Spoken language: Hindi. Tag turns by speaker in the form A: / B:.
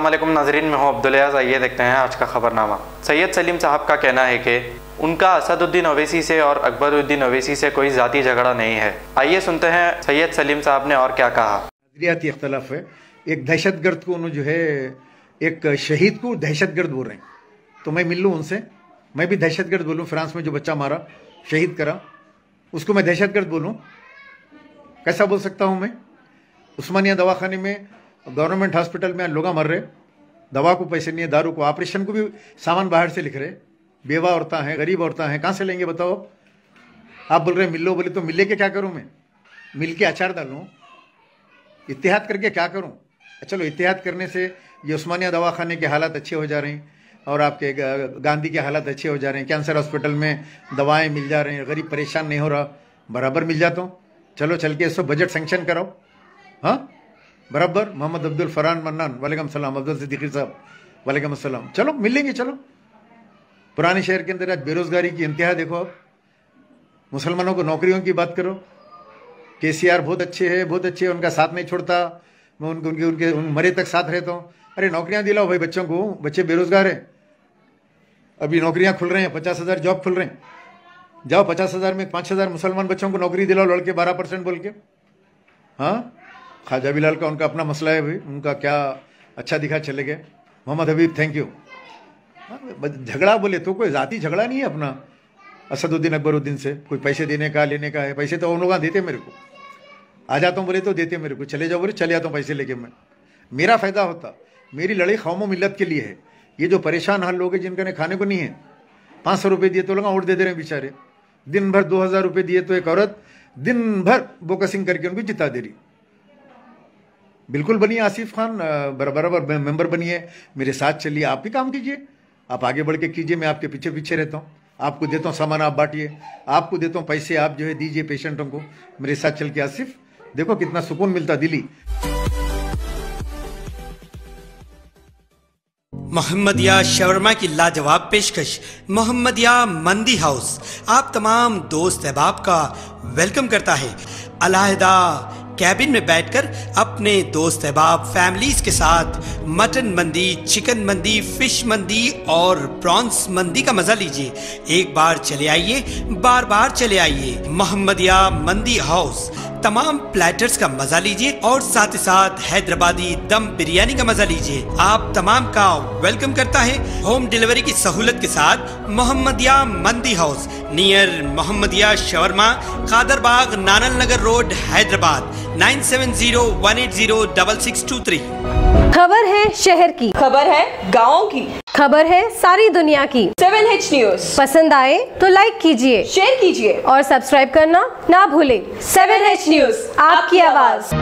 A: अस्सलाम वालेकुम नाज़रीन, मैं हूँ अब्दुल-याज़। आइए देखते हैं आज का खबरनामा। सैयद सलीम साहब का कहना है कि उनका असदुद्दीन ओवैसी से और अकबरुद्दीन ओवैसी से कोई ज़ाती झगड़ा नहीं है। आइए सुनते हैं सैयद सलीम साहब ने और क्या कहा।
B: नजरियाती इख्तलाफ है। एक दहशतगर्द को जो है, एक शहीद को दहशतगर्द बोल रहे हैं, तो मैं मिल लूँ उनसे? मैं भी दहशतगर्द बोलूँ? फ्रांस में जो बच्चा मारा, शहीद करा, उसको मैं दहशतगर्द बोलूँ? कैसा बोल सकता हूँ मैं? उस्मानिया दवाखाने में, गवर्नमेंट हॉस्पिटल में लोग मर रहे, दवा को पैसे नहीं है, दारू को, ऑपरेशन को भी सामान बाहर से लिख रहे। बेवा औरतें हैं, गरीब औरतें हैं, कहाँ से लेंगे बताओ? आप बोल रहे हैं मिल लो, बोले तो मिलने के क्या करूँ मैं? मिल के अचार डालूँ? इत्तेहाद करके क्या करूँ? चलो, इत्तेहाद करने से ये उस्मानिया दवाखाने के हालात अच्छे हो जा रहे हैं और आपके गांधी के हालात अच्छे हो जा रहे हैं, कैंसर हॉस्पिटल में दवाएं मिल जा रही हैं, गरीब परेशान नहीं हो रहा, बराबर मिल जाता हूँ। चलो चल के इसको बजट सेंक्शन कराओ। हाँ बराबर। मोहम्मद अब्दुल फरहान मन्नान वालेकुम सलाम, अब्दुल सिद्दीकी साहब वालेकुम अस्सलाम। चलो मिल लेंगे। चलो, पुराने शहर के अंदर आज बेरोजगारी की इंतहा देखो। आप मुसलमानों को नौकरियों की बात करो। केसीआर बहुत अच्छे है, बहुत अच्छे, उनका साथ नहीं छोड़ता, मैं उनके मरे तक साथ रहता हूँ। अरे नौकरियां दिलाओ भाई बच्चों को, बच्चे बेरोजगार हैं। अभी नौकरियां खुल रहे हैं, 50,000 जॉब खुल रहे हैं। जाओ 50,000 में 5,000 मुसलमान बच्चों को नौकरी दिलाओ, लड़के 12% बोल के। हाँ, ख्वाजा बिलाल का उनका अपना मसला है भाई, उनका क्या अच्छा दिखा, चले गए। मोहम्मद हबीब थैंक यू। झगड़ा बोले तो कोई जाति झगड़ा नहीं है अपना असदुद्दीन अकबरुद्दीन से, कोई पैसे देने का लेने का है। पैसे तो उन लोग देते मेरे को, आ जाता हूँ बोले तो देते मेरे को, चले जाओ बोले चले जाता हूँ पैसे लेके। मैं, मेरा फायदा होता, मेरी लड़ाई कौम मिल्लत के लिए है। ये जो परेशान हाल लोग हैं जिनका खाने को नहीं है, 500 रुपये दिए तो लोग वोट दे दे रहे हैं बेचारे। दिन भर 2,000 रुपये दिए तो एक औरत दिन भर बोकसिंग करके उनको जिता दे रही। बिल्कुल बनिए आसिफ खान, बराबर मेंबर बनिए, मेरे साथ चलिए, आप भी काम कीजिए, आप आगे बढ़ के कीजिए, मैं आपके पीछे पीछे रहता हूँ। आपको देता हूँ सामान, आप बांटिए, आपको देता हूँ पैसे, आप जो है दीजिए पेशेंटों को। मेरे साथ चल के आसिफ, देखो कितना सुकून मिलता दिली।
C: मोहम्मदिया शवरमा की लाजवाब पेशकश मोहम्मदिया मंदी हाउस आप तमाम दोस्त अहबाब का वेलकम करता है। अलहदा कैबिन में बैठकर अपने दोस्त अहबाब फैमिलीज के साथ मटन मंदी, चिकन मंदी, फिश मंदी और प्रॉन्स मंदी का मजा लीजिए। एक बार चले आइए, बार बार चले आइए। मोहम्मदिया मंदी हाउस, तमाम प्लेटर्स का मजा लीजिए और साथ ही साथ हैदराबादी दम बिरयानी का मजा लीजिए। आप तमाम का वेलकम करता है होम डिलीवरी की सहूलत के साथ मोहम्मदिया मंदी house, near Mohammadia shawarma, Kadarbagh, नानल नगर रोड, हैदराबाद। 9701806623।
D: खबर है शहर की,
E: खबर है गाँव की,
D: खबर है सारी दुनिया की।
E: 7H न्यूज
D: पसंद आए तो लाइक कीजिए,
E: शेयर कीजिए
D: और सब्सक्राइब करना ना भूले।
E: 7H न्यूज,
D: आपकी आवाज।